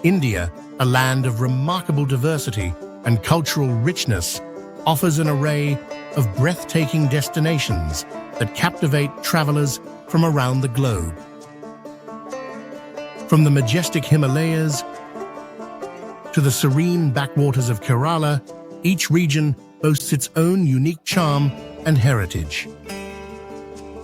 India, a land of remarkable diversity and cultural richness, offers an array of breathtaking destinations that captivate travelers from around the globe. From the majestic Himalayas to the serene backwaters of Kerala, each region boasts its own unique charm and heritage.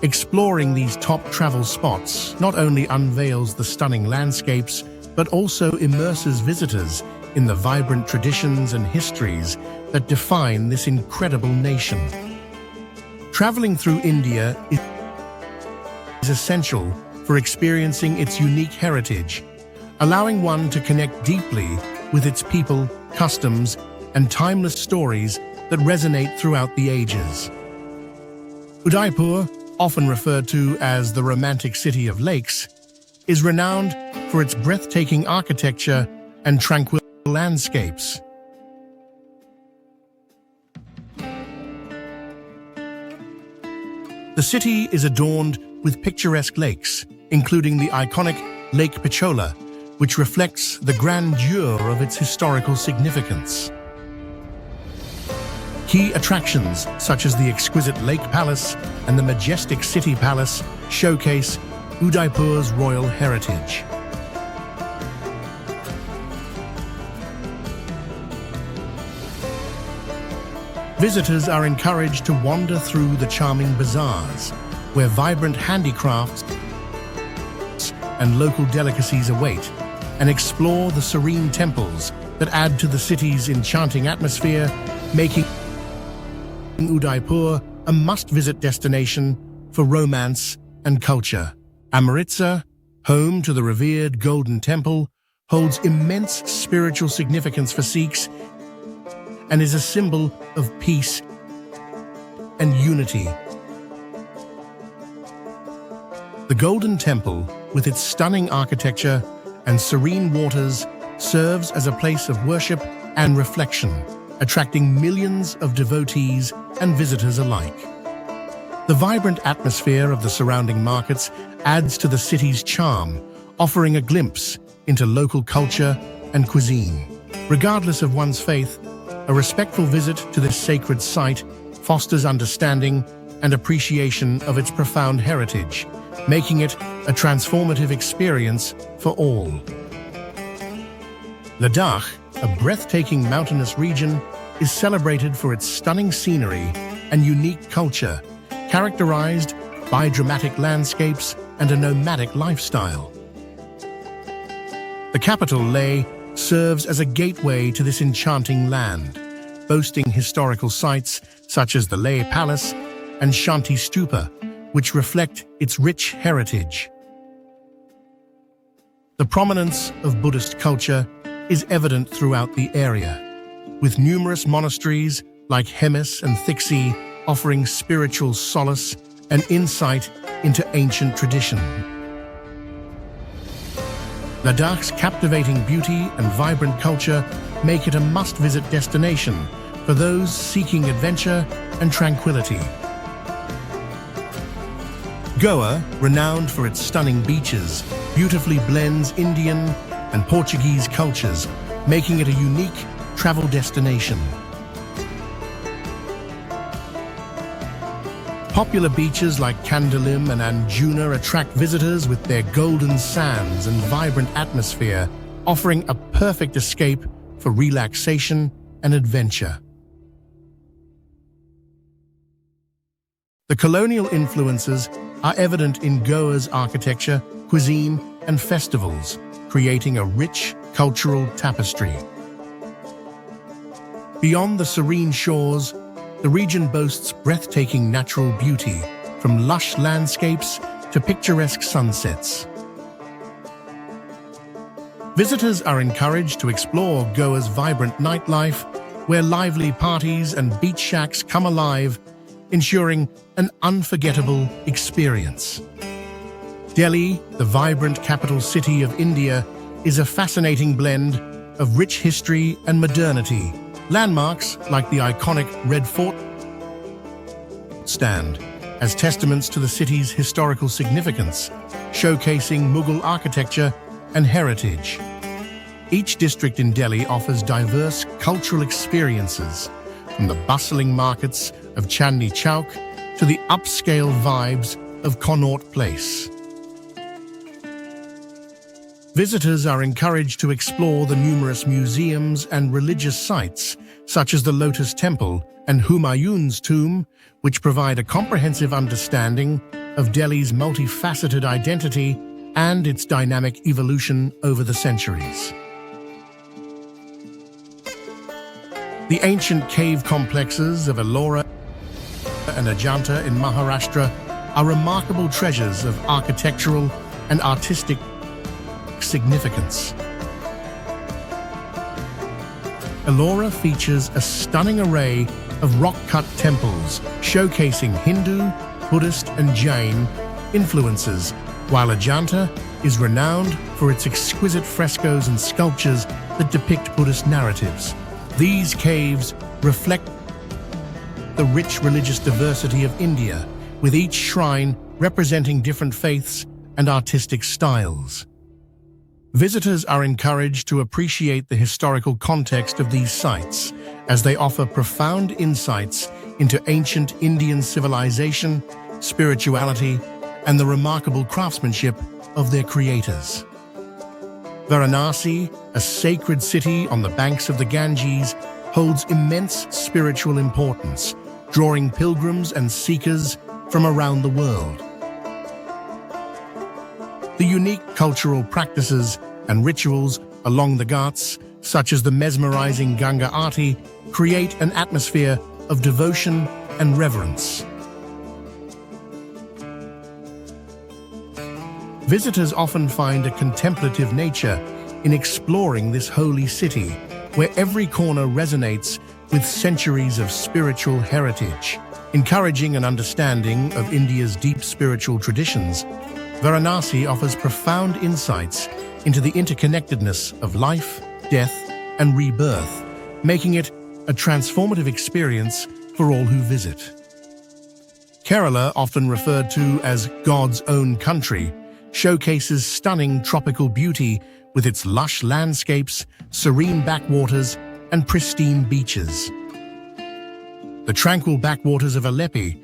Exploring these top travel spots not only unveils the stunning landscapes, but also immerses visitors in the vibrant traditions and histories that define this incredible nation. Traveling through India is essential for experiencing its unique heritage, allowing one to connect deeply with its people, customs, and timeless stories that resonate throughout the ages. Udaipur, often referred to as the romantic city of lakes, is renowned for its breathtaking architecture and tranquil landscapes. The city is adorned with picturesque lakes, including the iconic Lake Pichola, which reflects the grandeur of its historical significance. Key attractions, such as the exquisite Lake Palace and the majestic City Palace, showcase Udaipur's royal heritage. Visitors are encouraged to wander through the charming bazaars, where vibrant handicrafts and local delicacies await, and explore the serene temples that add to the city's enchanting atmosphere, making Udaipur a must-visit destination for romance and culture. Amritsar, home to the revered Golden Temple, holds immense spiritual significance for Sikhs and is a symbol of peace and unity. The Golden Temple, with its stunning architecture and serene waters, serves as a place of worship and reflection, attracting millions of devotees and visitors alike. The vibrant atmosphere of the surrounding markets adds to the city's charm, offering a glimpse into local culture and cuisine. Regardless of one's faith, a respectful visit to this sacred site fosters understanding and appreciation of its profound heritage, making it a transformative experience for all. Ladakh, a breathtaking mountainous region, is celebrated for its stunning scenery and unique culture, characterized by dramatic landscapes and a nomadic lifestyle. The capital, Leh, serves as a gateway to this enchanting land, boasting historical sites such as the Leh Palace and Shanti Stupa, which reflect its rich heritage. The prominence of Buddhist culture is evident throughout the area, with numerous monasteries like Hemis and Thiksi offering spiritual solace and insight into ancient tradition. Ladakh's captivating beauty and vibrant culture make it a must-visit destination for those seeking adventure and tranquility. Goa, renowned for its stunning beaches, beautifully blends Indian and Portuguese cultures, making it a unique travel destination. Popular beaches like Candolim and Anjuna attract visitors with their golden sands and vibrant atmosphere, offering a perfect escape for relaxation and adventure. The colonial influences are evident in Goa's architecture, cuisine, and festivals, creating a rich cultural tapestry. Beyond the serene shores, the region boasts breathtaking natural beauty, from lush landscapes to picturesque sunsets. Visitors are encouraged to explore Goa's vibrant nightlife, where lively parties and beach shacks come alive, ensuring an unforgettable experience. Delhi, the vibrant capital city of India, is a fascinating blend of rich history and modernity. Landmarks like the iconic Red Fort stand as testaments to the city's historical significance, showcasing Mughal architecture and heritage. Each district in Delhi offers diverse cultural experiences, from the bustling markets of Chandni Chowk to the upscale vibes of Connaught Place. Visitors are encouraged to explore the numerous museums and religious sites, such as the Lotus Temple and Humayun's tomb, which provide a comprehensive understanding of Delhi's multifaceted identity and its dynamic evolution over the centuries. The ancient cave complexes of Ellora and Ajanta in Maharashtra are remarkable treasures of architectural and artistic significance. Ellora features a stunning array of rock-cut temples showcasing Hindu, Buddhist, and Jain influences, while Ajanta is renowned for its exquisite frescoes and sculptures that depict Buddhist narratives. These caves reflect the rich religious diversity of India, with each shrine representing different faiths and artistic styles. Visitors are encouraged to appreciate the historical context of these sites, as they offer profound insights into ancient Indian civilization, spirituality, and the remarkable craftsmanship of their creators. Varanasi, a sacred city on the banks of the Ganges, holds immense spiritual importance, drawing pilgrims and seekers from around the world. The unique cultural practices and rituals along the Ghats, such as the mesmerizing Ganga Aarti, create an atmosphere of devotion and reverence. Visitors often find a contemplative nature in exploring this holy city, where every corner resonates with centuries of spiritual heritage. Encouraging an understanding of India's deep spiritual traditions, Varanasi offers profound insights into the interconnectedness of life, death, and rebirth, making it a transformative experience for all who visit. Kerala, often referred to as God's own country, showcases stunning tropical beauty with its lush landscapes, serene backwaters, and pristine beaches. The tranquil backwaters of Aleppi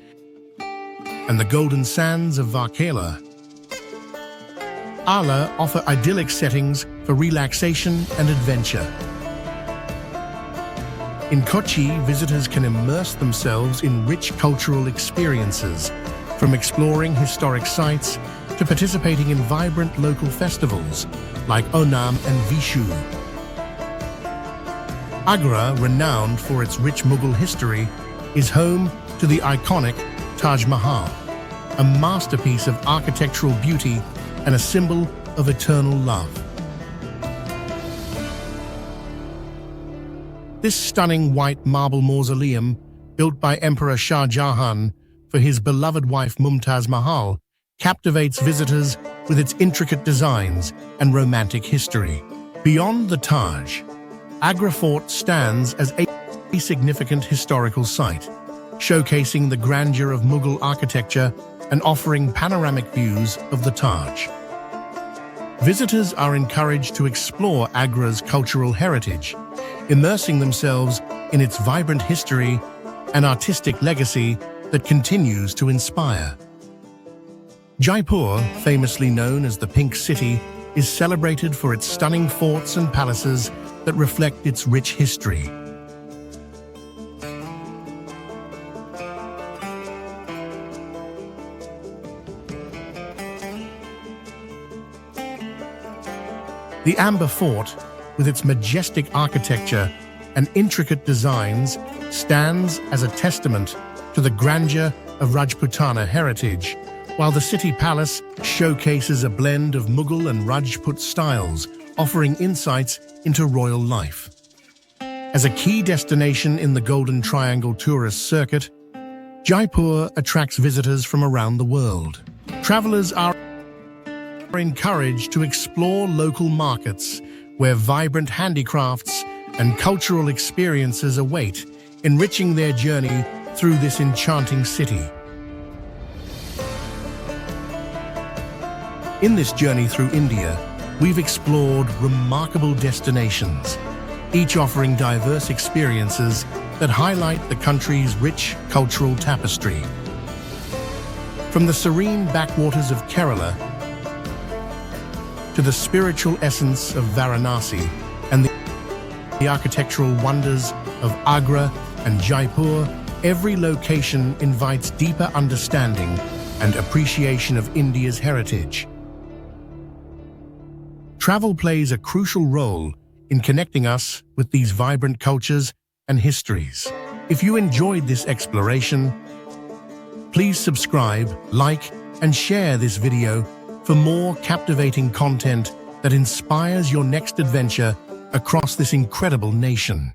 and the golden sands of Varkala offer idyllic settings for relaxation and adventure. In Kochi, visitors can immerse themselves in rich cultural experiences, from exploring historic sites to participating in vibrant local festivals like Onam and Vishu. Agra, renowned for its rich Mughal history, is home to the iconic Taj Mahal, a masterpiece of architectural beauty and a symbol of eternal love. This stunning white marble mausoleum, built by Emperor Shah Jahan for his beloved wife Mumtaz Mahal, captivates visitors with its intricate designs and romantic history. Beyond the Taj, Agra Fort stands as a significant historical site, showcasing the grandeur of Mughal architecture and offering panoramic views of the Taj. Visitors are encouraged to explore Agra's cultural heritage, immersing themselves in its vibrant history and artistic legacy that continues to inspire. Jaipur, famously known as the Pink City, is celebrated for its stunning forts and palaces that reflect its rich history. The Amber Fort, with its majestic architecture and intricate designs, stands as a testament to the grandeur of Rajputana heritage, while the city palace showcases a blend of Mughal and Rajput styles, offering insights into royal life. As a key destination in the Golden Triangle tourist circuit, Jaipur attracts visitors from around the world. Travelers are encouraged to explore local markets, where vibrant handicrafts and cultural experiences await, enriching their journey through this enchanting city. In this journey through India, we've explored remarkable destinations, each offering diverse experiences that highlight the country's rich cultural tapestry. From the serene backwaters of Kerala to the spiritual essence of Varanasi and the architectural wonders of Agra and Jaipur, every location invites deeper understanding and appreciation of India's heritage. Travel plays a crucial role in connecting us with these vibrant cultures and histories. If you enjoyed this exploration, please subscribe, like, and share this video for more captivating content that inspires your next adventure across this incredible nation.